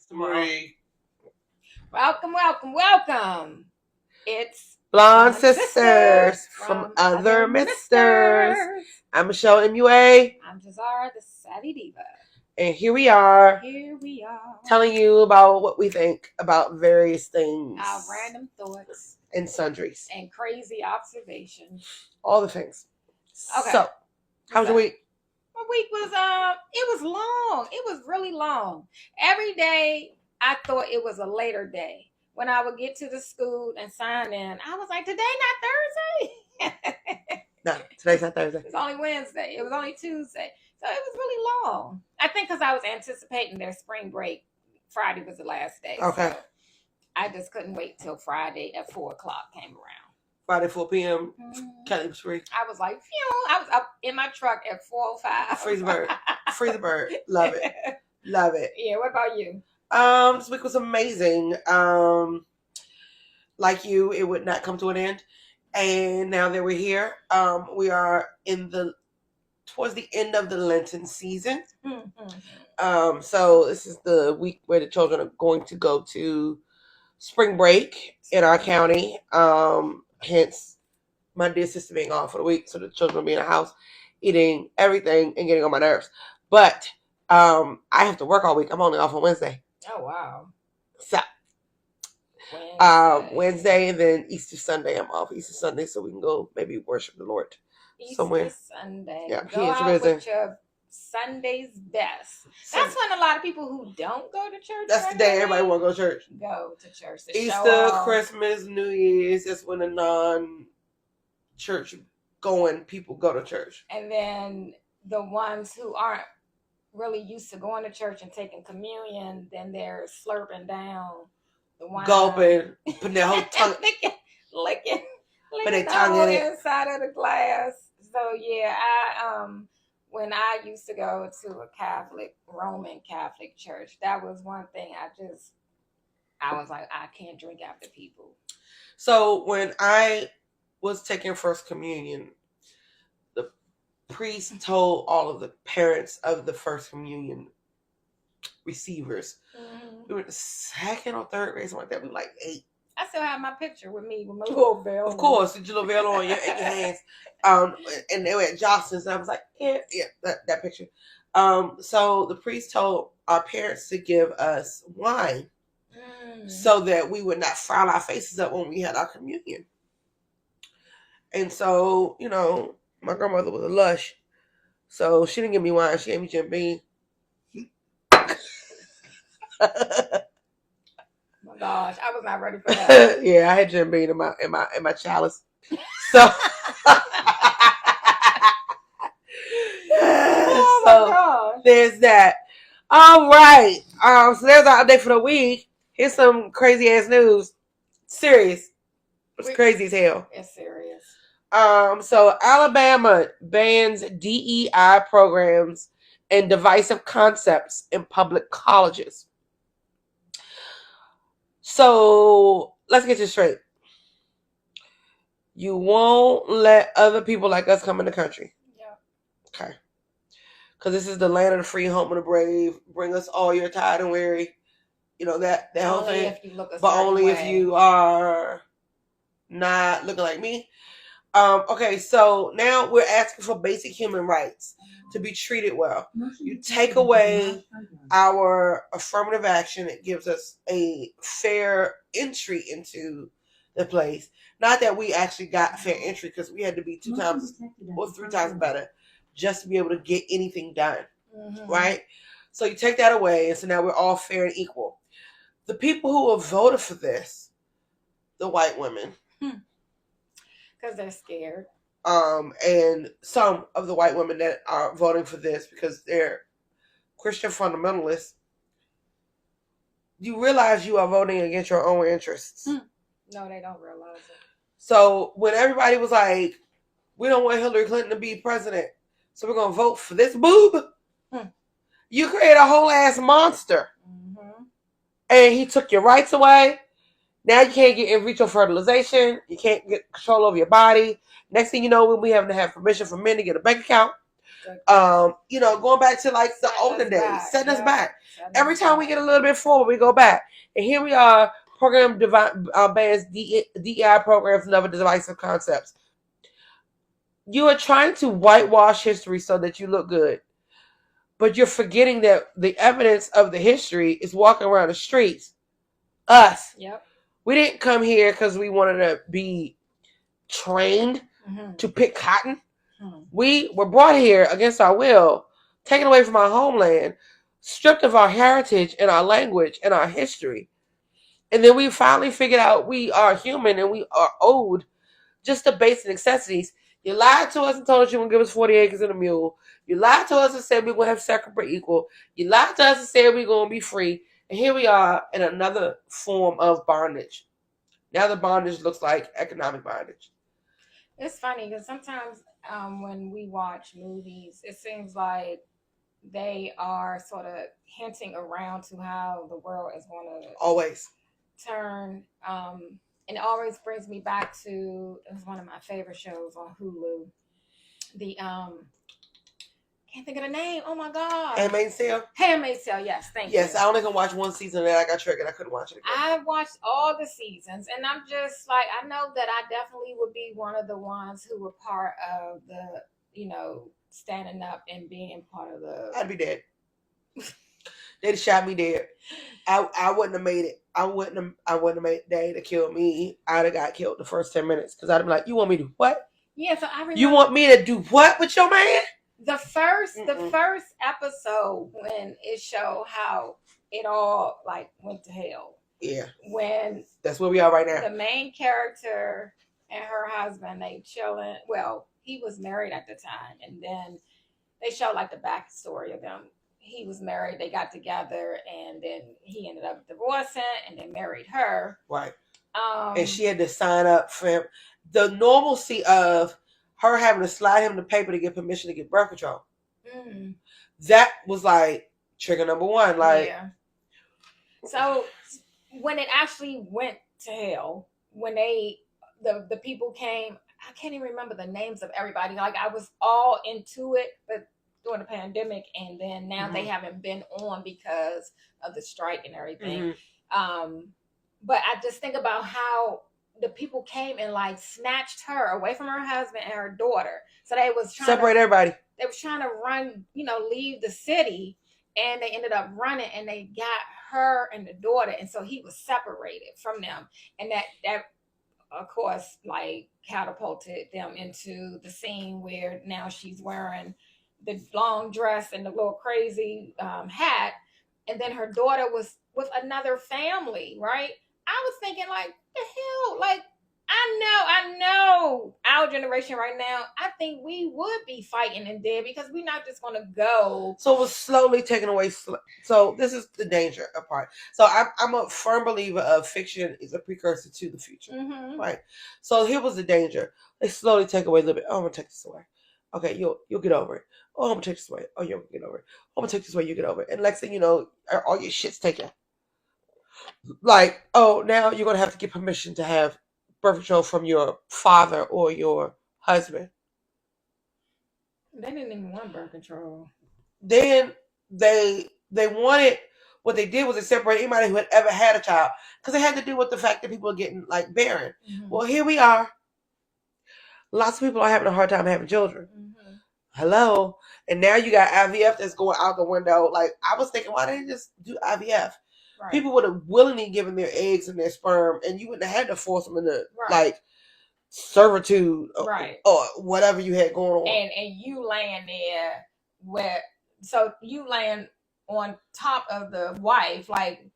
Three. Welcome. It's Blonde sisters from other misters. I'm Michelle MUA. I'm Jazara, the Savvy Diva. And here we are Here we are. telling you about what we think about various things. Our random thoughts. And sundries. And crazy observations. All the things. Okay. So, how was your week? My week was it was long. It was really long. Every day I thought it was a later day. When I would get to the school and sign in, I was like, today not Thursday. No, today's not Thursday. It was only Wednesday. It was only Tuesday. So it was really long. I think because I was anticipating their spring break. Friday was the last day. Okay. So I just couldn't wait till Friday at 4 o'clock came around. Friday, 4 p.m. Kelly was free. I was like, I was up in my truck at 4:05. Free the bird. Free the bird. Love it. Love it. Yeah, what about you? This week was amazing. Like you, it would not come to an end. And now that we're here, we are towards the end of the Lenten season. So this is the week where the children are going to go to spring break in our county. Hence my dear sister being off for the week, so the children will be in the house eating everything and getting on my nerves. But I have to work all week. I'm only off on Wednesday. Oh wow. So Wednesday and then Easter Sunday I'm off. Easter Sunday so we can go maybe worship the Lord somewhere. Easter Sunday. Yeah, go out with your Sunday's best. That's when a lot of people who don't go to church. That's the day everybody want to go to church. Go to church. Easter, Christmas, New Year's. That's when the non-church going people go to church. And then the ones who aren't really used to going to church and taking communion, then they're slurping down the wine, gulping, putting their whole tongue, licking their the tongue whole in it. inside of the glass. So yeah, when I used to go to a Roman Catholic church, that was one thing I was like, I can't drink after people. So when I was taking First Communion, the priest told all of the parents of the First Communion receivers, we were in the second or third grade, something like that. We were like 8. I still have my picture with me with my little veil. Of course, with your little veil on your hands. And they were at Johnson's, and I was like, yeah, that picture. So the priest told our parents to give us wine so that we would not frown our faces up when we had our communion. And so, my grandmother was a lush, so she didn't give me wine. She gave me Jim Beam. My gosh, I was not ready for that. Yeah, I had Jim Beam in my chalice. So, oh my gosh. There's that. All right. So there's our update for the week. Here's some crazy ass news. Serious. It's crazy as hell. It's serious. So Alabama bans DEI programs and divisive concepts in public colleges. So let's get this straight. You won't let other people like us come in the country. Yeah. Okay. Because this is the land of the free, home of the brave. Bring us all your tired and weary. That whole thing. But only if you are not looking like me. Okay, so now we're asking for basic human rights to be treated well. You take away our affirmative action. It gives us a fair entry into the place. Not that we actually got fair entry, because we had to be 2 times or 3 times better just to be able to get anything done. Right? So you take that away, and so now we're all fair and equal. The people who have voted for this, the white women, because they're scared. And some of the white women that are voting for this because they're Christian fundamentalists, you realize you are voting against your own interests. No, they don't realize it. So when everybody was like, we don't want Hillary Clinton to be president, so we're going to vote for this boob, you create a whole ass monster. And he took your rights away. Now you can't get in vitro fertilization. You can't get control over your body. Next thing you know, we have to have permission from men to get a bank account. Going back to like the olden days, setting us back. Every time we get a little bit forward, we go back. And here we are, program bans DEI programs and other divisive concepts. You are trying to whitewash history so that you look good. But you're forgetting that the evidence of the history is walking around the streets. Us. Yep. We didn't come here because we wanted to be trained to pick cotton. We were brought here against our will, taken away from our homeland, stripped of our heritage and our language and our history. And then we finally figured out we are human and we are owed just the basic necessities. You lied to us and told us you were going to give us 40 acres and a mule. You lied to us and said we were going to have second per equal. You lied to us and said we were going to be free. And here we are in another form of bondage. Now the bondage looks like economic bondage. It's funny because sometimes when we watch movies, it seems like they are sort of hinting around to how the world is going to always turn. And it always brings me back to, it was one of my favorite shows on Hulu. The can't think of the name. Oh my god. Handmaid's Tale. Handmaid's Tale. Yes, thank you. Yes, I only can watch one season, and I got triggered. I couldn't watch it again. I watched all the seasons, and I'm just like, I know that I definitely would be one of the ones who were part of the, standing up and being part of the. I'd be dead. They'd have shot me dead. I wouldn't have made it. I wouldn't have made it. They'd have killed me. I'd have got killed the first 10 minutes because I'd be like, "You want me to do what? Yeah, so I remember. You want me to do what with your man?" The first episode when it showed how it all like went to hell. Yeah. When that's where we are right now. The main character and her husband, they chilling. Well, he was married at the time, and then they show like the backstory of them. He was married, they got together, and then he ended up divorcing and then married her. Right. And she had to sign up for him. The normalcy of her having to slide him the paper to get permission to get birth control. That was like trigger number one. Like, yeah. So when it actually went to hell, when the people came, I can't even remember the names of everybody. Like I was all into it, but during the pandemic, and then now they haven't been on because of the strike and everything. But I just think about how the people came and like snatched her away from her husband and her daughter. So they was trying separate everybody. They was trying to run, leave the city, and they ended up running, and they got her and the daughter, and so he was separated from them, and that of course like catapulted them into the scene where now she's wearing the long dress and the little crazy hat, and then her daughter was with another family, right? I was thinking, like, the hell? Like, I know our generation right now, I think we would be fighting and dead because we're not just going to go. So it was slowly taken away. So this is the danger part. So I'm a firm believer of fiction is a precursor to the future. Right? So here was the danger. They slowly take away a little bit. Oh, I'm going to take this away. Okay, you'll get over it. Oh, I'm going to take this away. Oh, you'll get over it. Oh, I'm going to take this away. You get over it. And next thing you know, all your shit's taken. Like, oh, now you're going to have to get permission to have birth control from your father or your husband. They didn't even want birth control. Then they wanted, what they did was they separated anybody who had ever had a child because they had to do with the fact that people are getting like barren. Well, here we are. Lots of people are having a hard time having children. Hello. And now you got IVF that's going out the window. Like, I was thinking, why didn't they just do IVF? Right. People would have willingly given their eggs and their sperm, and you wouldn't have had to force them into like servitude, or whatever you had going on. And you laying there you laying on top of the wife, like,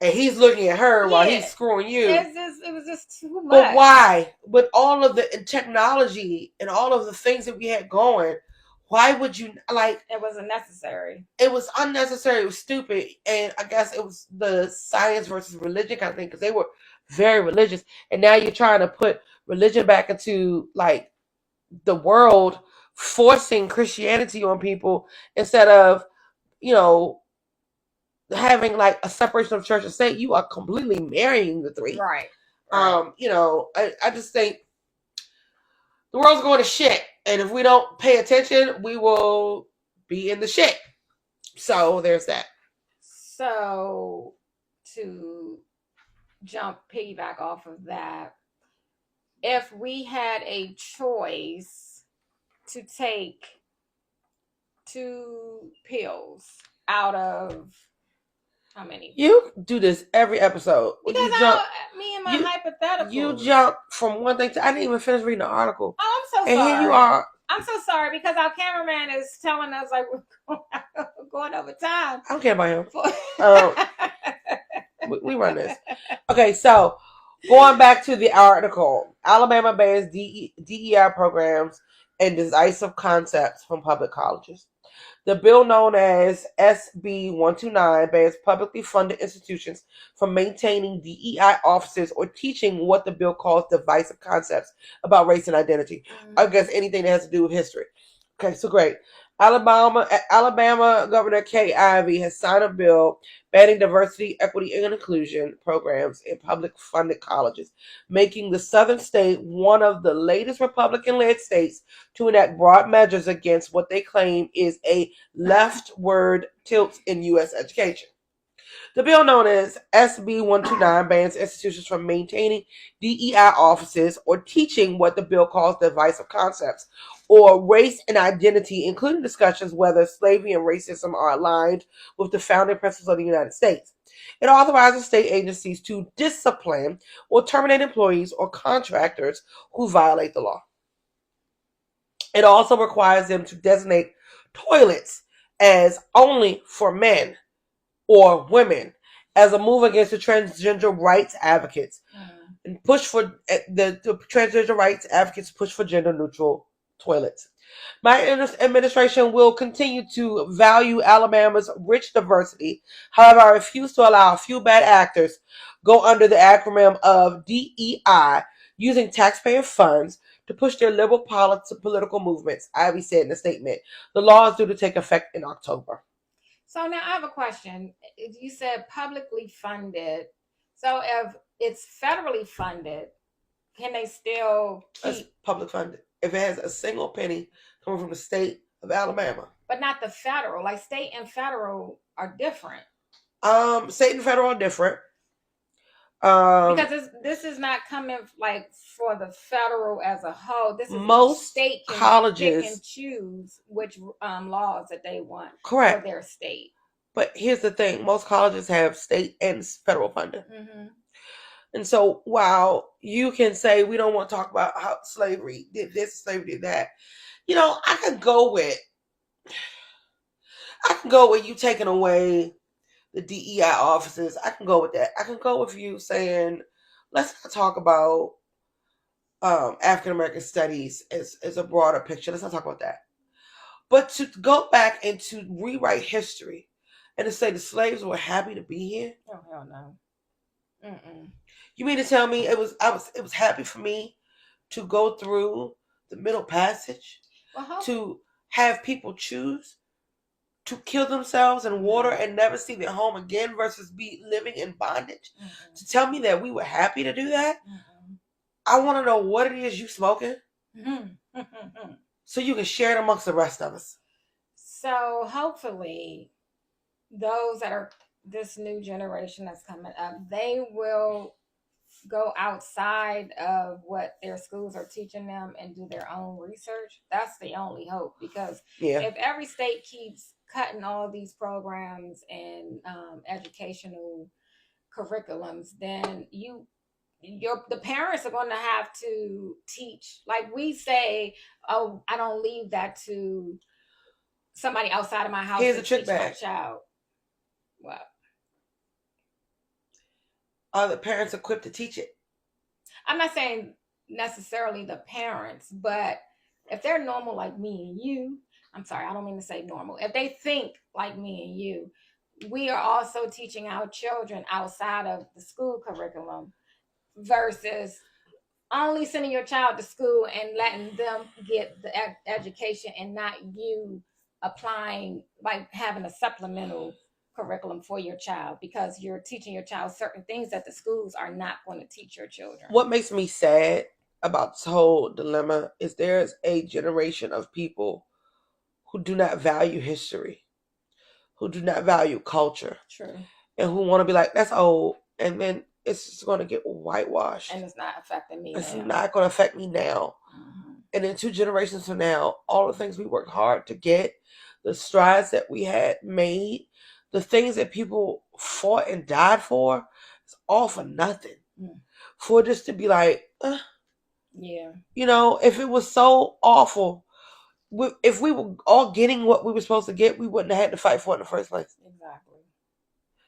and he's looking at her while he's screwing you. It was just too much. But why? With all of the technology and all of the things that we had going, why would you, like... It wasn't necessary. It was unnecessary. It was stupid. And I guess it was the science versus religion kind of thing, because they were very religious. And now you're trying to put religion back into, like, the world, forcing Christianity on people instead of, having, like, a separation of church and state. You are completely marrying the three. Right. I just think the world's going to shit. And if we don't pay attention, we will be in the shit. So there's that. So to piggyback off of that, if we had a choice to take 2 pills out of how many? You do this every episode. Because me and my hypothetical. You jump from one thing to I didn't even finish reading the article. Oh, I'm so sorry. And here you are. I'm so sorry because our cameraman is telling us like we're going over time. I don't care about him. We run this. Okay, so going back to the article, Alabama bans DEI programs and decisive concepts from public colleges. The bill, known as SB129, bans publicly funded institutions from maintaining DEI offices or teaching what the bill calls divisive concepts about race and identity. I guess anything that has to do with history. Okay, so great. Alabama Governor Kay Ivey has signed a bill banning diversity, equity, and inclusion programs in public funded colleges, making the southern state one of the latest Republican-led states to enact broad measures against what they claim is a leftward tilt in U.S. education. The bill, known as SB129, bans institutions from maintaining DEI offices or teaching what the bill calls divisive concepts or race and identity, including discussions whether slavery and racism are aligned with the founding principles of the United States. It authorizes state agencies to discipline or terminate employees or contractors who violate the law. It also requires them to designate toilets as only for men or women as a move against the transgender rights advocates and push for the transgender rights advocates push for gender neutral toilets. My administration will continue to value Alabama's rich diversity. However, I refuse to allow a few bad actors go under the acronym of DEI using taxpayer funds to push their liberal political movements, Ivey said in a statement. The law is due to take effect in October. So now I have a question. You said publicly funded. So if it's federally funded, can they still keep... It's public funded. If it has a single penny coming from the state of Alabama. But not the federal. Like state and federal are different. State and federal are different. Because this is not coming like for the federal as a whole. This is most state colleges can choose which laws that they want correct for their state. But here's the thing: most colleges have state and federal funding. Mm-hmm. And so while you can say we don't want to talk about how slavery did this, slavery did that, I can go with you taking away the DEI offices. I can go with that. I can go with you saying, let's not talk about African American studies as a broader picture. Let's not talk about that. But to go back and to rewrite history and to say the slaves were happy to be here. Oh hell no. Mm-mm. You mean to tell me it was happy for me to go through the Middle Passage, to have people choose to kill themselves in water and never see their home again versus be living in bondage? Mm-hmm. To tell me that we were happy to do that? Mm-hmm. I want to know what it is you smoking, so you can share it amongst the rest of us. So hopefully those that are this new generation that's coming up, they will go outside of what their schools are teaching them and do their own research. That's the only hope, because if every state keeps cutting all these programs and educational curriculums, then the parents are going to have to teach. Like we say, oh, I don't leave that to somebody outside of my house. Here's a trick bag. My child. What? Are the parents equipped to teach it? I'm not saying necessarily the parents, but if they're normal like me and you, I'm sorry, I don't mean to say normal. If they think like me and you, we are also teaching our children outside of the school curriculum versus only sending your child to school and letting them get the education and not you applying, like having a supplemental curriculum for your child, because you're teaching your child certain things that the schools are not going to teach your children. What makes me sad about this whole dilemma is there's a generation of people who do not value history, who do not value culture. True. And who want to be like, that's old. And then it's just going to get whitewashed. And it's not affecting me It's now. not going to affect me now. Mm-hmm. And in 2 generations from now, all the things we worked hard to get, the strides that we had made, the things that people fought and died for, it's all for nothing. Mm. For just to be like, yeah. You know, if it was so awful, if we were all getting what we were supposed to get, we wouldn't have had to fight for it in the first place. Exactly.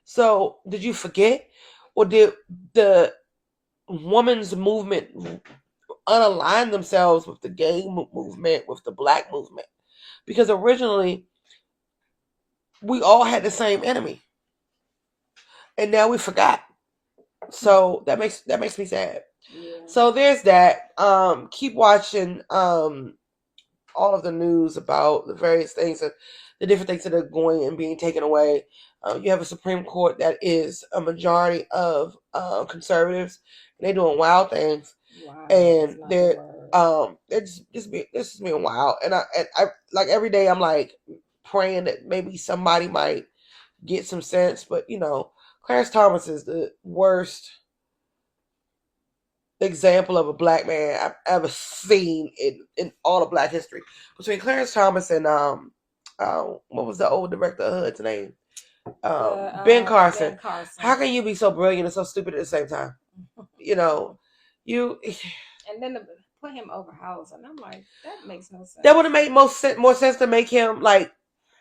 So, did you forget? Or did the women's movement unalign themselves with the gay movement, with the black movement? Because originally, we all had the same enemy. And now we forgot. So, that makes me sad. Yeah. So, there's that. Keep watching all of the news about the various things, the different things that are going and being taken away. You have a Supreme Court that is a majority of conservatives, and they're doing wild things. Wow, and they're just being wild. And I like every day I'm like praying that maybe somebody might get some sense. But you know, Clarence Thomas is the worst example of a black man I've ever seen in all of black history. Between Clarence Thomas and what was the old director of Hood's name? Ben Carson. Ben Carson. How can you be so brilliant and so stupid at the same time? You know, and then put him over House, and I'm like, that makes no sense. That would have made more sense to make him like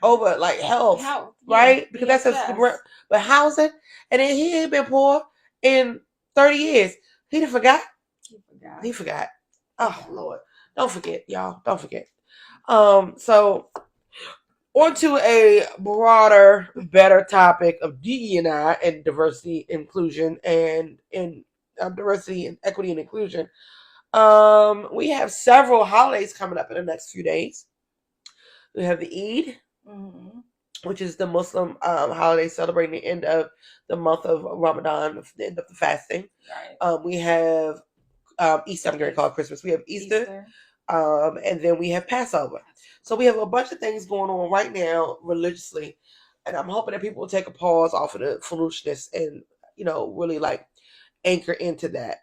over like health, right? Yeah, because that's a but housing, and then he ain't been poor in 30 years. He done forgot. He forgot. Oh Lord, don't forget, y'all. Don't forget. So on to a broader, better topic of DE&I and diversity, inclusion, and diversity and equity and inclusion. We have several holidays coming up in the next few days. We have the Eid, which is the Muslim holiday celebrating the end of the month of Ramadan, the end of the fasting. Right. We have Easter. I'm going to call it Christmas. We have Easter. And then we have Passover. So we have a bunch of things going on right now religiously, and I'm hoping that people will take a pause off of the foolishness and really like anchor into that.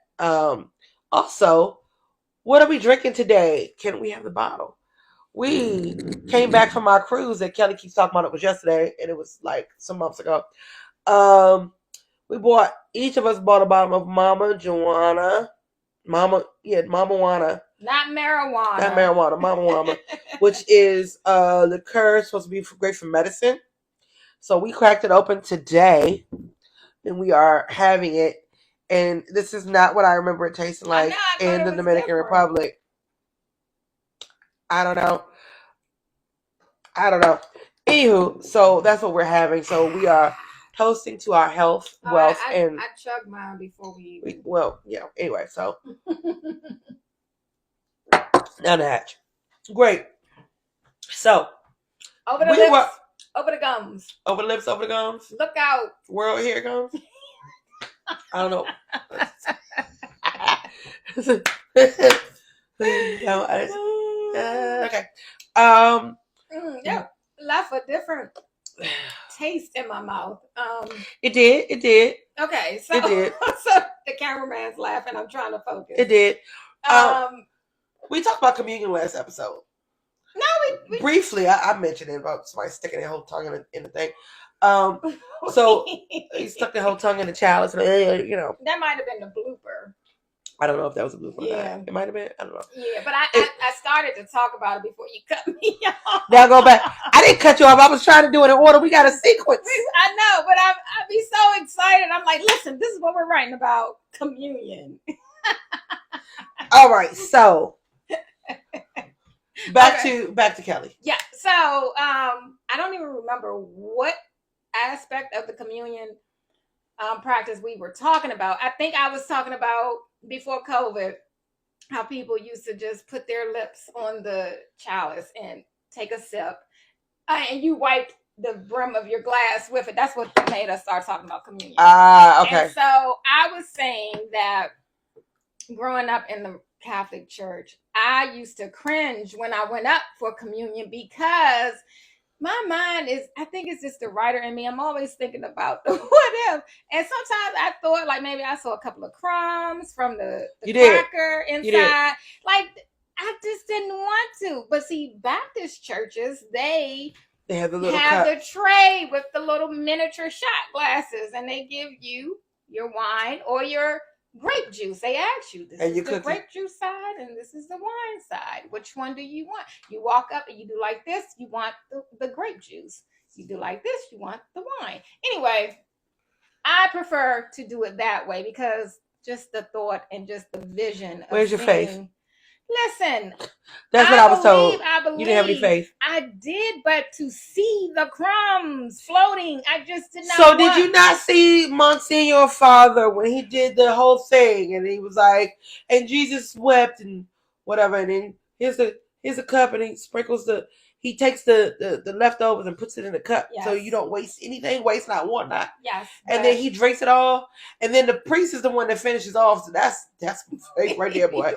Also, what are we drinking today? Can we have the bottle? We came back from our cruise that Kelly keeps talking about. It was yesterday, and it was like some months ago. Each of us bought a bottle of Mama Juana. Mama Juana. Not marijuana. Mama Juana, which is liqueur, supposed to be great for medicine. So we cracked it open today, and we are having it. And this is not what I remember it tasting like in the Dominican Republic. I don't know. Anywho, so that's what we're having. So we are toasting to our health, wealth, and I chugged mine before we anyway, so now the hatch. Great. So over the lips, over the gums. Over the lips, over the gums. Look out. World, here it comes. I don't know. Okay. Yeah, left a different taste in my mouth. It did. Okay, so it did. So the cameraman's laughing. I'm trying to focus. It did. We talked about communion last episode. No, we briefly. I mentioned it about somebody sticking their whole tongue in the thing. So he stuck their whole tongue in the chalice, and that might have been the blooper. I don't know if that was a blooper. Yeah, or not. It might have been. I don't know. Yeah, but I started to talk about it before you cut me off. Now go back. I didn't cut you off. I was trying to do it in order. We got a sequence. I know, but I'd be so excited. I'm like, listen, this is what we're writing about: communion. All right, so back to Kelly. Yeah. So I don't even remember what aspect of the communion practice we were talking about. I think I was talking about before COVID, how people used to just put their lips on the chalice and take a sip, and you wiped the brim of your glass with it. That's what made us start talking about communion. Okay. And so I was saying that growing up in the Catholic church, I used to cringe when I went up for communion because my mind is, I think it's just the writer in me. I'm always thinking about the what if. And sometimes I thought like maybe I saw a couple of crumbs from the cracker inside. Like I just didn't want to. But see, Baptist churches, they have the tray with the little miniature shot glasses, and they give you your wine or your grape juice. They ask you, this is the grape juice side and this is the wine side. Which one do you want? You walk up and you do like this, you want the grape juice. You do like this, you want the wine. Anyway, I prefer to do it that way because just the thought and just the vision of where's your faith? Listen, that's what I was told. I believe. You didn't have any faith. I did, but to see the crumbs floating, I just did not. So did you not see Monsignor Father when he did the whole thing, and he was like, and Jesus wept and whatever, and then here's a cup, and he takes the leftovers and puts it in the cup, so you don't waste anything, waste not, want not. Yes. And then he drinks it all, and then the priest is the one that finishes off. So that's faith right there, boy.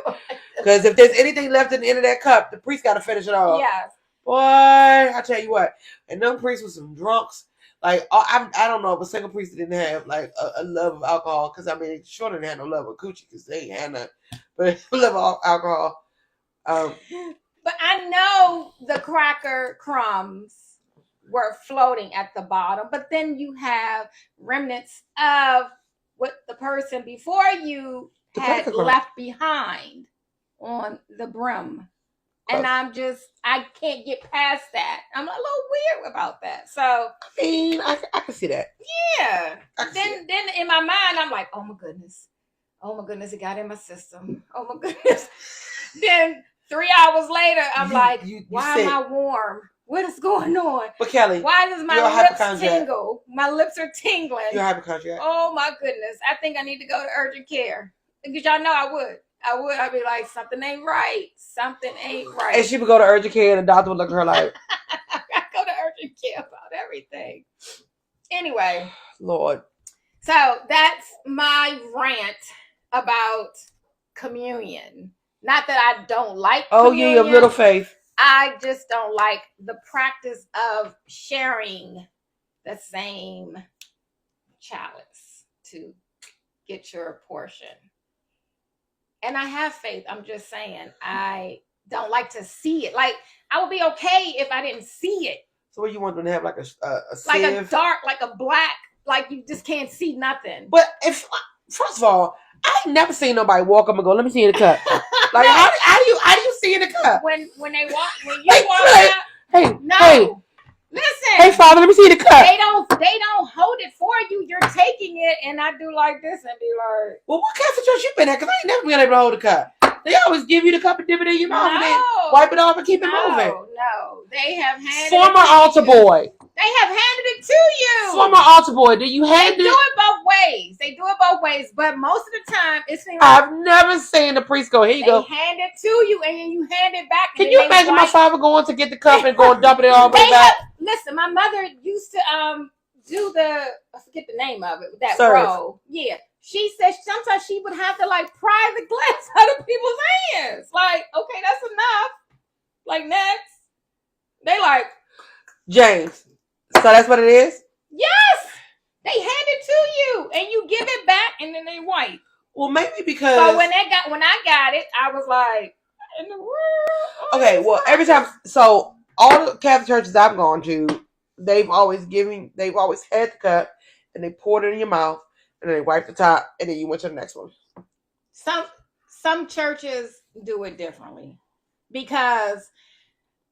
Because if there's anything left in the end of that cup, the priest got to finish it all. Yes. Boy, I tell you what, and them priests were some drunks. Like I don't know if a single priest didn't have like a love of alcohol, because I mean, sure didn't have no love of coochie because they ain't had none, but love of alcohol. But I know the cracker crumbs were floating at the bottom, but then you have remnants of what the person before you had left behind on the brim. And I can't get past that. I'm a little weird about that. So I mean, I can see that. Yeah. Then in my mind, I'm like, oh my goodness, it got in my system. Oh my goodness. Then 3 hours later, I'm why am I warm? What is going on? But Kelly, why does my lips tingle? My lips are tingling. You're a hypochondriac. Oh my goodness. I think I need to go to urgent care. Because y'all know I would. I'd be like, something ain't right. Something ain't right. And she would go to urgent care and the doctor would look at her like, I go to urgent care about everything. Anyway. Lord. So that's my rant about communion. Not that I don't like communion. Oh, yeah, you have little faith. I just don't like the practice of sharing the same chalice to get your portion. And I have faith. I'm just saying, I don't like to see it. Like, I would be okay if I didn't see it. So what you want them to have, like a sieve? Like a dark, like a black, like you just can't see nothing. But first of all, I ain't never seen nobody walk up and go, let me see in the cup. Like, no. how do you see in the cup? When you walk out, hey, no. Hey. Listen. Hey, Father, let me see the cup. They don't hold it for you. You're taking it, and I do like this and be like, well, what Catholic church you been at? Because I ain't never been able to hold the cup. They always give you the cup and dip it in your mouth and then wipe it off and keep it moving. No. They have handed Former altar boy. They have handed it to you. Former altar boy. Do you hand it? They do it both ways. But most of the time, it seems like I've never seen the priest go, here you go. They hand it to you and then you hand it back. Can you imagine my father going to get the cup and going dumping it all the way back? Listen, my mother used to do I forget the name of it, that Serve. roll. Yeah. She said sometimes she would have to like pry the glass out of people's hands. Like, okay, that's enough. Like, next. They like, James. So that's what it is? Yes. They hand it to you and you give it back and then they wipe. Well, maybe because. So when I got it, I was like, what in the world? Okay, well, every time, so all the Catholic churches I've gone to, they've always had the cup and they poured it in your mouth and then they wipe the top and then you went to the next one. Some churches do it differently because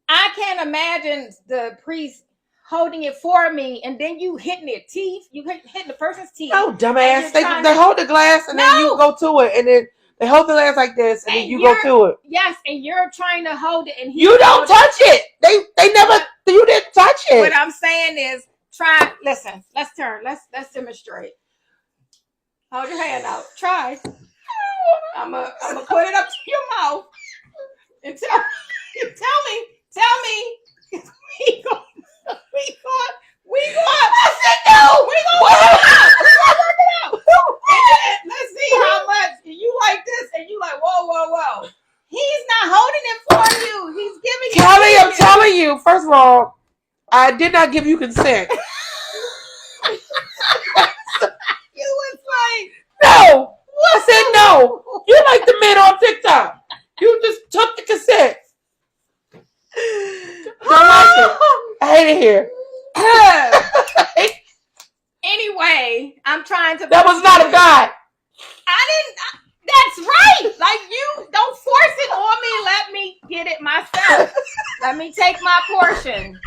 I can't imagine the priest holding it for me and then you hitting their teeth. You hitting the person's teeth. No, dumbass. They hold the glass and then you go to it and then they hold the glass like this and then you go to it. Yes, and you're trying to hold it and you don't touch it. They never. You didn't touch it. What I'm saying is, listen. Let's turn. Let's demonstrate. Hold your hand out. Try. I'm gonna put it up to your mouth and tell me. We going. I said no. We gonna work it out. Let's see how much you like this and you like whoa. I did not give you consent. You was like, no. I said no. You're like the men on TikTok. You just took the consent. Don't like it. I hate it here. Anyway, I'm trying to. That was not a guy. I didn't. That's right. Like, you don't force it on me. Let me get it myself. Let me take my portion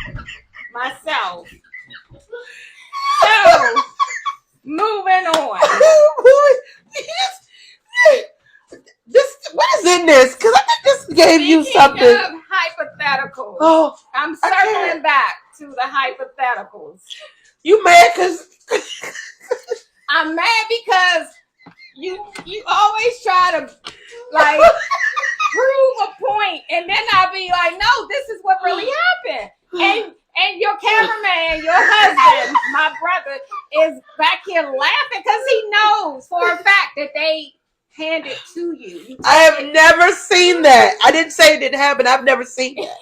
myself. So, moving on. What is in this? Because I think this gave you something. Of hypotheticals. Oh, I'm circling back to the hypotheticals. You mad because I'm mad because you always try to like prove a point, and then I'll be like, no, this is what really happened. And your cameraman, your husband, my brother, is back here laughing because he knows for a fact that they hand it to you. I have never seen that. I didn't say it didn't happen. I've never seen that.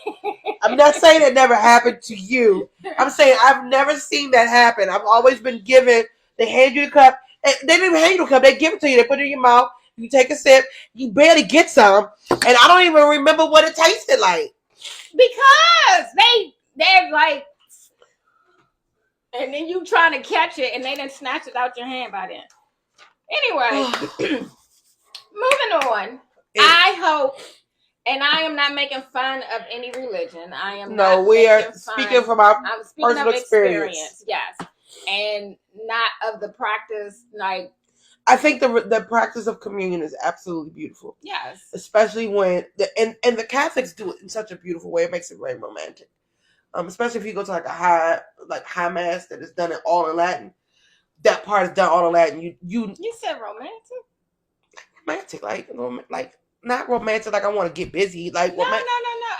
I'm not saying it never happened to you. I'm saying I've never seen that happen. I've always been given, they hand you the cup. They didn't even hand you the cup. They give it to you. They put it in your mouth. You take a sip. You barely get some. And I don't even remember what it tasted like. Because they're like, and then you trying to catch it and they done snatch it out your hand by then. Anyway, moving on. I hope, and I am not making fun of any religion. I am not. No, we are speaking from our personal experience. Yes, and not of the practice. Like, I think the practice of communion is absolutely beautiful. Yes, especially when and the Catholics do it in such a beautiful way. It makes it very romantic. Especially if you go to like a high mass that is done all in Latin. That part is done all in Latin. You said romantic. Romantic, like not romantic. Like I want to get busy. Like no.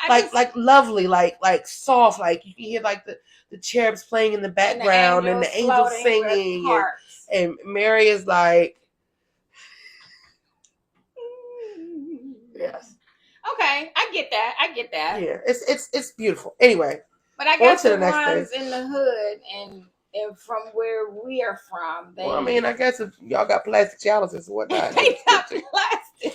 Like lovely, like soft. Like you can hear like the cherubs playing in the background and the angels singing, and Mary is like, yes. Okay, I get that. Yeah, it's beautiful. Anyway, but I guess the ones in the hood and from where we are from, well, I mean, I guess if y'all got plastic chalices or whatnot. They're not plastic.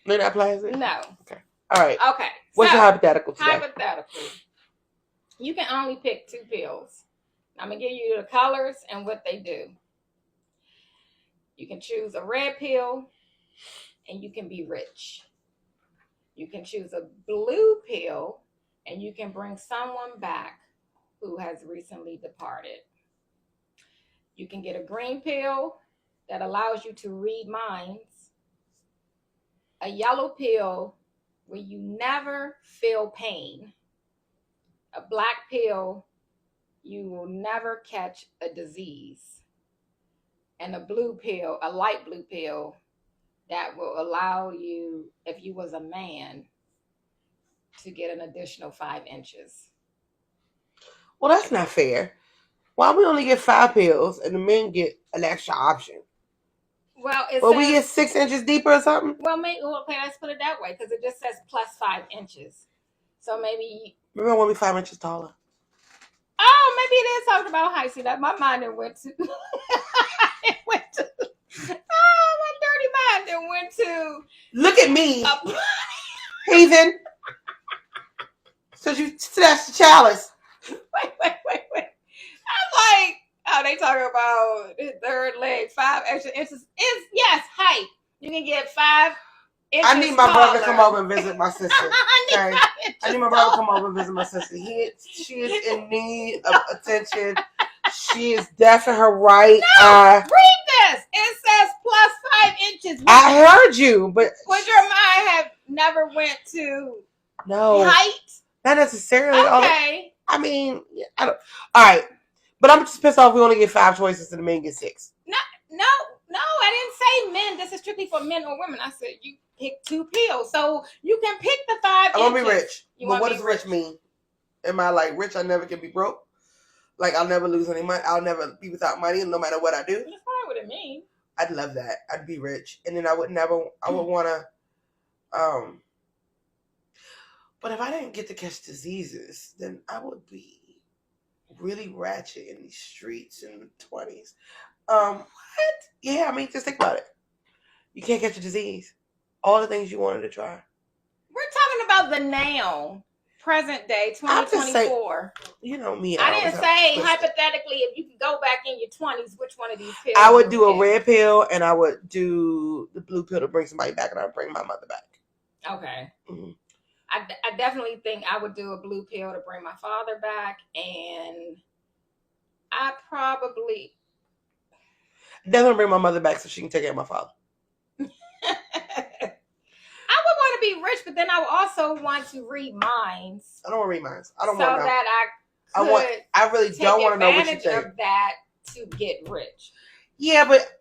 They're not plastic? No. Okay. All right. Okay. What's your hypothetical today? Hypothetical. You can only pick 2 pills. I'm going to give you the colors and what they do. You can choose a red pill and you can be rich. You can choose a blue pill and you can bring someone back who has recently departed. You can get a green pill that allows you to read minds. A yellow pill where you never feel pain. A black pill, you will never catch a disease. And a blue pill, a light blue pill, that will allow you, if you was a man, to get an additional 5 inches. Well, that's not fair. Why we only get 5 pills and the men get an extra option? Well, we get 6 inches deeper or something? Well, okay, let's put it that way because it just says plus 5 inches. So maybe. Maybe I want to be 5 inches taller. Oh, maybe it is talking about height. See, that my mind went to. My dirty mind then went to. Look at me, heathen. So you snatched the chalice. Wait. I'm like, oh, they talking about his third leg, 5 extra inches. Yes, height. You can get 5 inches. I need my brother to come over and visit my sister. Okay? I need my brother to come over and visit my sister. She is in need of attention. She is deaf in her right eye. Read this. It says plus 5 inches. I heard you, but would your mind have never went to height? Not necessarily. Okay. I mean, I don't. All right, but I'm just pissed off. We only get 5 choices and the men get 6. No. I didn't say men. This is strictly for men or women. I said you pick 2 pills, so you can pick the 5 inches. I want to be rich. But what does rich mean? Am I like rich? I never can be broke. Like I'll never lose any money. I'll never be without money, no matter what I do. That's probably what it means. I'd love that. I'd be rich, and then I would want to. But if I didn't get to catch diseases, then I would be really ratchet in these streets in the 20s. What? Yeah, I mean, just think about it. You can't catch a disease. All the things you wanted to try. We're talking about the now, present day, 2024. You know me. I didn't say hypothetically if you could go back in your 20s, which one of these pills? I would do a red pill, and I would do the blue pill to bring somebody back, and I would bring my mother back. Okay. Mm-hmm. I definitely think I would do a blue pill to bring my father back, and I probably definitely bring my mother back so she can take care of my father. I would want to be rich, but then I would also want to read minds. I don't want to read minds. I don't want to know. That I really don't want to know what you think. Of that to get rich. Yeah, but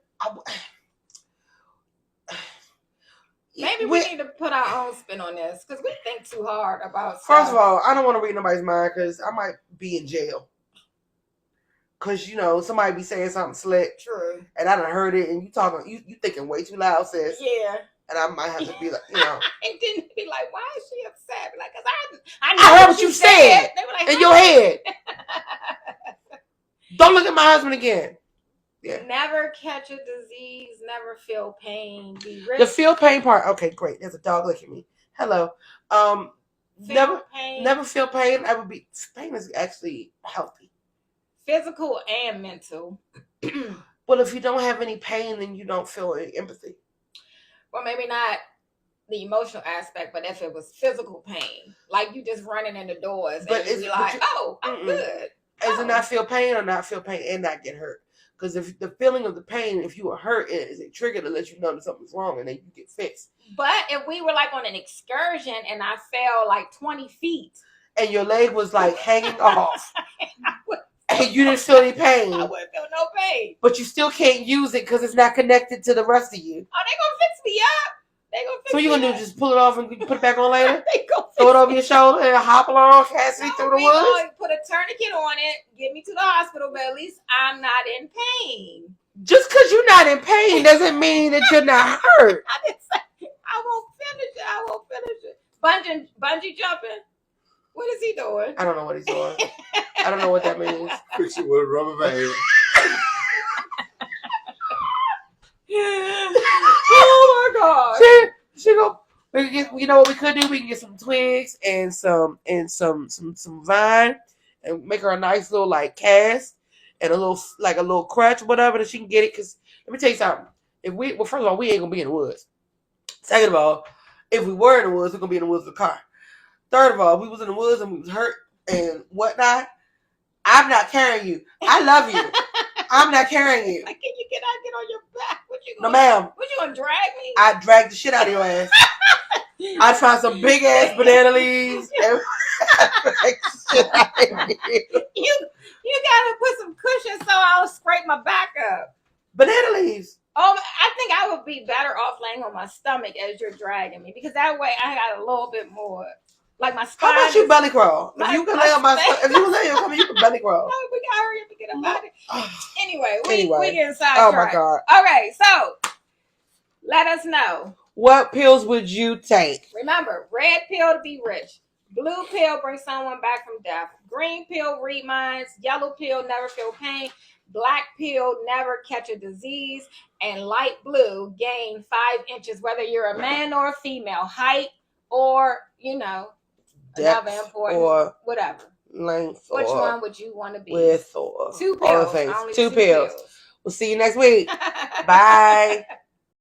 maybe we need to put our own spin on this because we think too hard about stuff. First of all, I don't want to read nobody's mind because I might be in jail. Because, you know, somebody be saying something slick. True. And I done heard it and you thinking way too loud, sis. Yeah. And I might have to be like, you know. And then be like, why is she upset? Like, because I heard what you said like, in your head. Don't look at my husband again. Yeah. Never catch a disease, never feel pain, be rich. The feel pain part, okay, great. There's a dog licking me. Hello. Never feel pain. Pain is actually healthy. Physical and mental. Well, if you don't have any pain, then you don't feel any empathy. Well, maybe not the emotional aspect, but if it was physical pain, like you just running in the doors and you be like, oh, I'm good. Is it not feel pain or not feel pain and not get hurt? Because if the feeling of the pain, if you were hurt, it is a trigger to let you know that something's wrong and then you get fixed. But if we were like on an excursion and I fell like 20 feet. And your leg was like hanging off. And you didn't feel any pain. I wouldn't feel no pain. But you still can't use it because it's not connected to the rest of you. Oh, they gonna fix me up. So what you gonna do? Just pull it off and put it back on later? Throw it over your shoulder and hop along, Cassidy, through the woods? Put a tourniquet on it, get me to the hospital, but at least I'm not in pain. Just because you're not in pain doesn't mean that you're not hurt. I didn't say I won't finish it. Bungee jumping. What is he doing? I don't know what he's doing. I don't know what that means. Fix it with a rubber band. Oh my God! She go. We can get. You know what we could do? We can get some twigs and some vine and make her a nice little like cast and a little crutch, whatever, that she can get it. Because let me tell you something. First of all, we ain't gonna be in the woods. Second of all, if we were in the woods, we're gonna be in the woods with a car. Third of all, we was in the woods and we was hurt and whatnot. I'm not carrying you. I love you. I'm not carrying you. Like, can you get on your back? No, ma'am. What, you gonna drag me? I'd drag the shit out of your ass. I'd find some big ass banana leaves and drag the shit out of you. You gotta put some cushion so I'll scrape my back up. Banana leaves. Oh, I think I would be better off laying on my stomach as you're dragging me because that way I got a little bit more. Like my spine. How about you belly crawl? If you can lay on my stomach, if you can lay on me, you can belly crawl. No, we gotta hurry up and get about it. Anyway, we get sidetracked. Oh my God. Okay, so let us know. What pills would you take? Remember, red pill to be rich. Blue pill bring someone back from death. Green pill read minds. Yellow pill never feel pain. Black pill never catch a disease. And light blue gain 5 inches, whether you're a man or a female, height or, depth another important or whatever. Length. Which one would you want to be? Width or 2 pills. All the things. 2 pills. We'll see you next week. Bye.